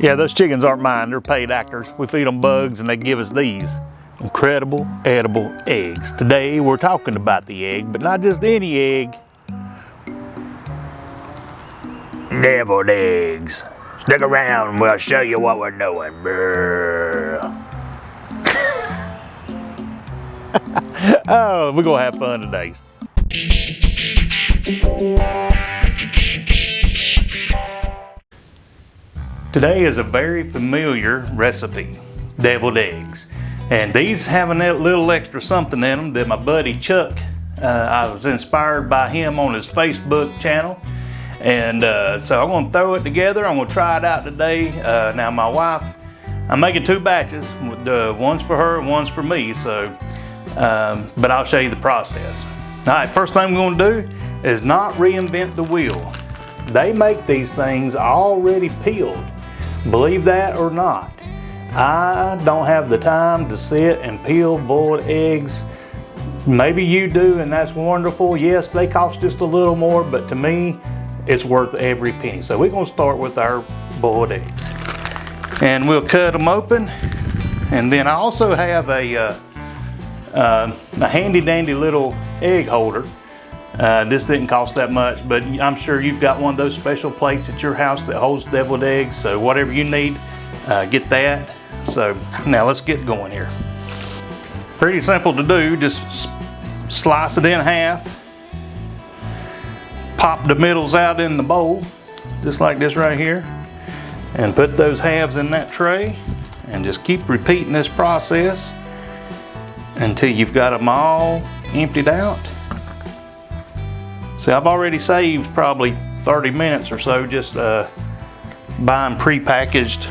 Yeah, those chickens aren't mine, they're paid actors. We feed them bugs and they give us these incredible edible eggs. Today we're talking about the egg, but not just any egg. Deviled eggs. Stick around and we'll show you what we're doing, bro. Oh, we're gonna have fun today. Today is a very familiar recipe, deviled eggs. And these have a little extra something in them that my buddy Chuck, I was inspired by him on his Facebook channel. And so I'm gonna throw it together. I'm gonna try it out today. Now my wife, I'm making 2 batches, one's for her and one's for me. So, but I'll show you the process. All right, first thing we're gonna do is not reinvent the wheel. They make these things already peeled. Believe that or not. I don't have the time to sit and peel boiled eggs. Maybe you do, and that's wonderful. Yes, they cost just a little more, but to me, it's worth every penny. So we're gonna start with our boiled eggs. And we'll cut them open. And then I also have a handy dandy little egg holder. This didn't cost that much, but I'm sure you've got one of those special plates at your house that holds deviled eggs. So whatever you need, get that. So now let's get going here. Pretty simple to do, just slice it in half. Pop the middles out in the bowl, just like this right here. And put those halves in that tray and just keep repeating this process until you've got them all emptied out. See, I've already saved probably 30 minutes or so just buying pre-packaged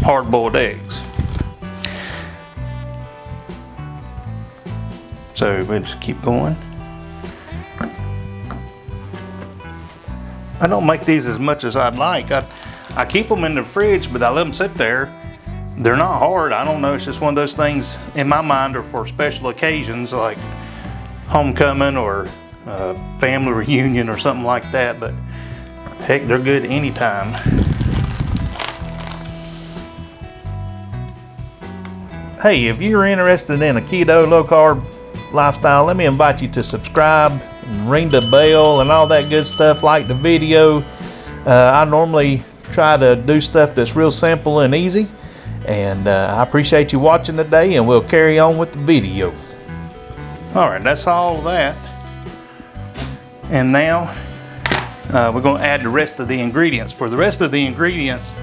hard-boiled eggs. So we'll just keep going. I don't make these as much as I'd like. I keep them in the fridge, but I let them sit there. They're not hard. I don't know, it's just one of those things in my mind are for special occasions like homecoming or family reunion or something like that, but heck, they're good anytime. Hey, if you're interested in a keto, low carb lifestyle, let me invite you to subscribe and ring the bell and all that good stuff, like the video. I normally try to do stuff that's real simple and easy, and I appreciate you watching today, and we'll carry on with the video. All right, that's all of that. And now we're going to add the rest of the ingredients. For the rest of the ingredients,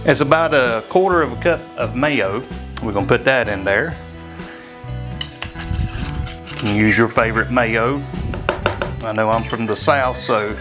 it's about 1/4 cup of mayo. We're going to put that in there. You can use your favorite mayo. I know I'm from the South, so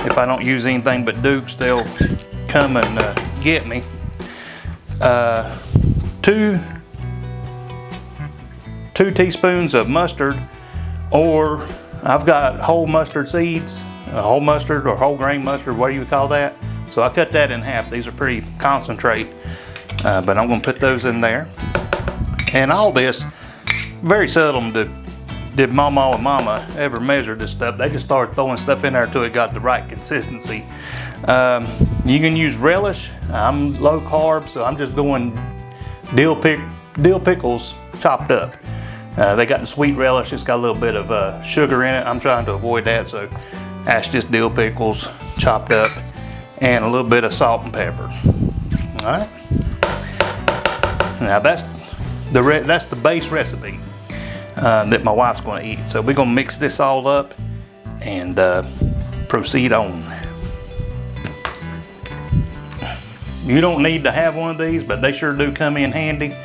if I don't use anything but Duke's, they'll come and get me. 2 teaspoons of mustard, or I've got whole mustard seeds, whole mustard or whole grain mustard, what do you call that? So I cut that in half. These are pretty concentrate, but I'm gonna put those in there. And all this, very seldom did Mama and Mama ever measure this stuff. They just started throwing stuff in there until it got the right consistency. You can use relish. I'm low carb, so I'm just doing dill pickles chopped up. They got the sweet relish, it's got a little bit of sugar in it. I'm trying to avoid that, so that's just dill pickles chopped up and a little bit of salt and pepper. All right. Now that's the base recipe that my wife's going to eat. So we're going to mix this all up and proceed on. You don't need to have one of these, but they sure do come in handy.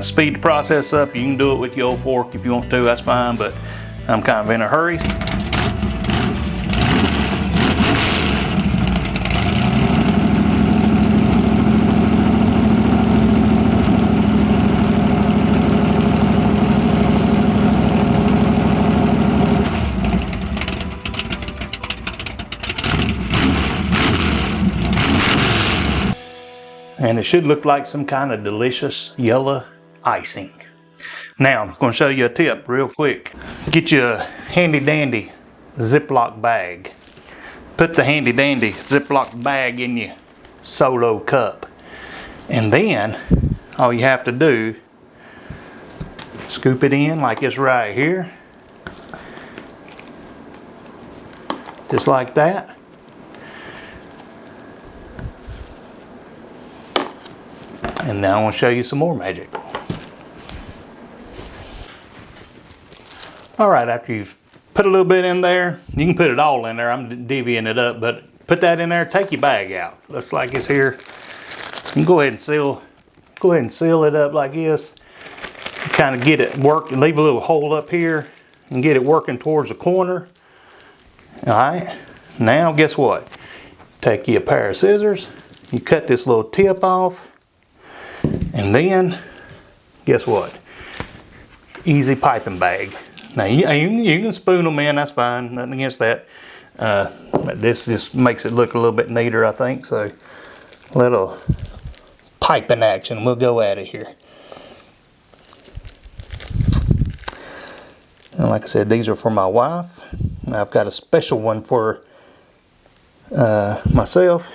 Speed the process up. You can do it with your old fork if you want to, that's fine, but I'm kind of in a hurry. And it should look like some kind of delicious yellow icing. Now, I'm going to show you a tip real quick. Get you a handy dandy Ziploc bag. Put the handy dandy Ziploc bag in your solo cup. And then all you have to do, scoop it in like it's right here. Just like that. And now I want to show you some more magic. All right, after you've put a little bit in there, you can put it all in there. I'm divvying it up, but put that in there, take your bag out. Looks like it's here. You can go ahead and seal it up like this. Kind of get it working, leave a little hole up here and get it working towards the corner. All right, now guess what? Take you a pair of scissors, you cut this little tip off, and then guess what? Easy piping bag. Now you can spoon them in, that's fine, nothing against that. But this just makes it look a little bit neater, I think. So little piping action, we'll go at it here. And like I said, these are for my wife. And I've got a special one for myself.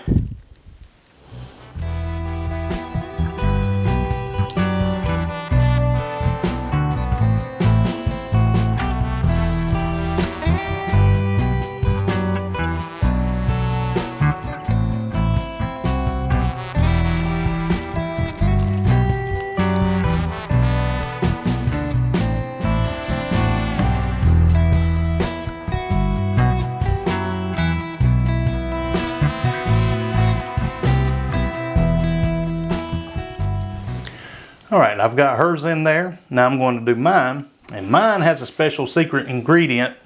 All right, I've got hers in there. Now I'm going to do mine. And mine has a special secret ingredient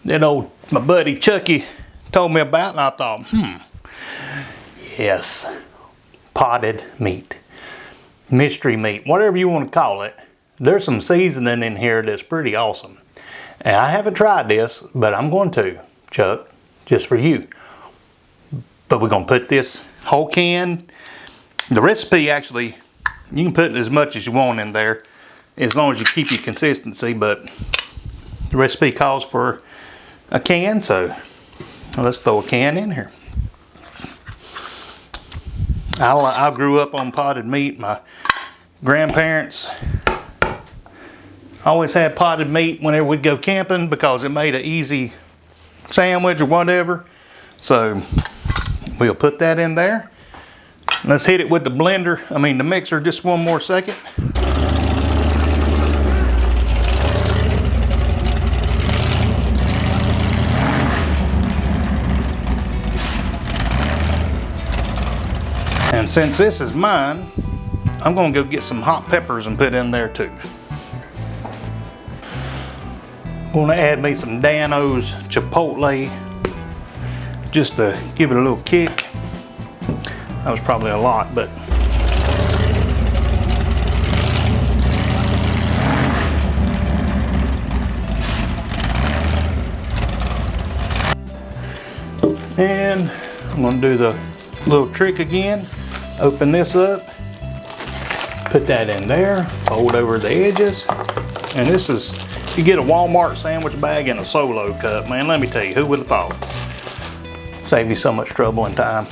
that my buddy Chucky told me about, and I thought, yes, potted meat, mystery meat, whatever you want to call it. There's some seasoning in here that's pretty awesome. And I haven't tried this, but I'm going to, Chuck, just for you. But we're going to put this whole can. The recipe actually, you can put as much as you want in there as long as you keep your consistency, but the recipe calls for a can, so let's throw a can in here. I grew up on potted meat. My grandparents always had potted meat whenever we'd go camping because it made an easy sandwich or whatever. So we'll put that in there. Let's hit it with the the mixer just one more second. And since this is mine, I'm gonna go get some hot peppers and put in there too. I'm gonna add me some Dan-O's Chipotle just to give it a little kick. That was probably a lot, but and I'm going to do the little trick again. Open this up, put that in there, fold over the edges, and this is, you get a Walmart sandwich bag in a solo cup. Man, let me tell you, who would have thought? Save you so much trouble and time.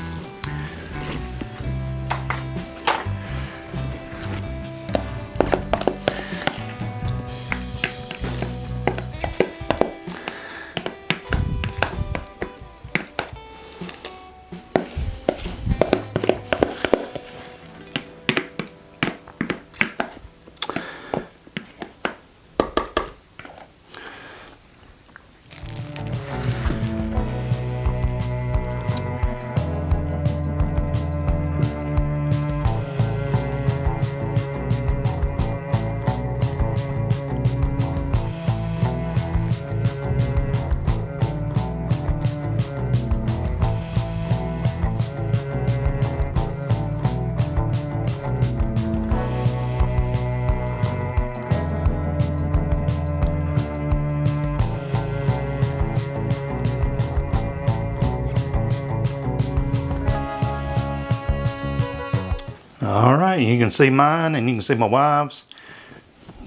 All right, you can see mine and you can see my wife's.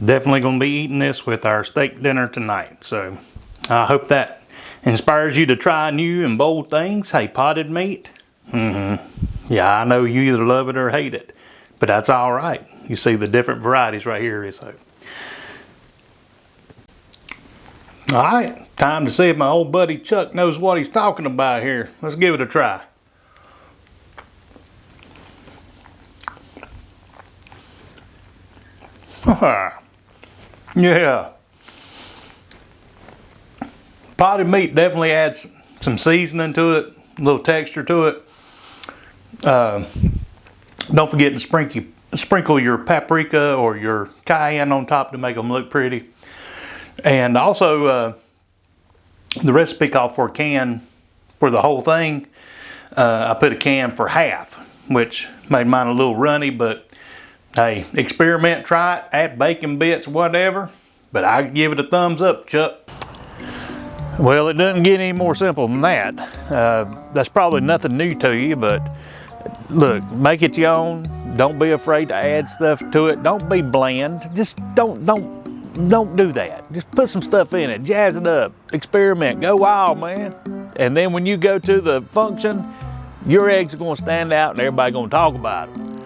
Definitely going to be eating this with our steak dinner tonight. So I hope that inspires you to try new and bold things. Hey, potted meat, Yeah, I know you either love it or hate it, but that's all right. You see the different varieties right here. So, all right, time to see if my old buddy Chuck knows what he's talking about here. Let's give it a try. Yeah. Potted meat definitely adds some seasoning to it, a little texture to it. Don't forget to sprinkle your paprika or your cayenne on top to make them look pretty. And also, the recipe called for a can for the whole thing. I put a can for half, which made mine a little runny, but hey, experiment, try it, add bacon bits, whatever. But I give it a thumbs up, Chuck. Well, it doesn't get any more simple than that. That's probably nothing new to you, but look, make it your own. Don't be afraid to add stuff to it. Don't be bland. Just don't do that. Just put some stuff in it, jazz it up, experiment, go wild, man. And then when you go to the function, your eggs are gonna stand out and everybody's gonna talk about them.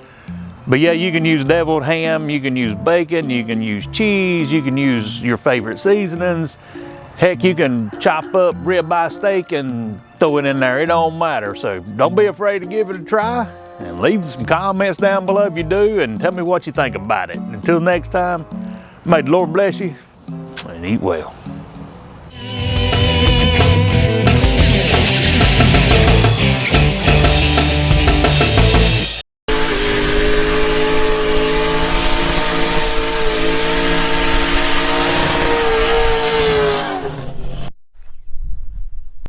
But yeah, you can use deviled ham, you can use bacon, you can use cheese, you can use your favorite seasonings. Heck, you can chop up ribeye steak and throw it in there. It don't matter. So don't be afraid to give it a try, and leave some comments down below if you do, and tell me what you think about it. Until next time, may the Lord bless you and eat well.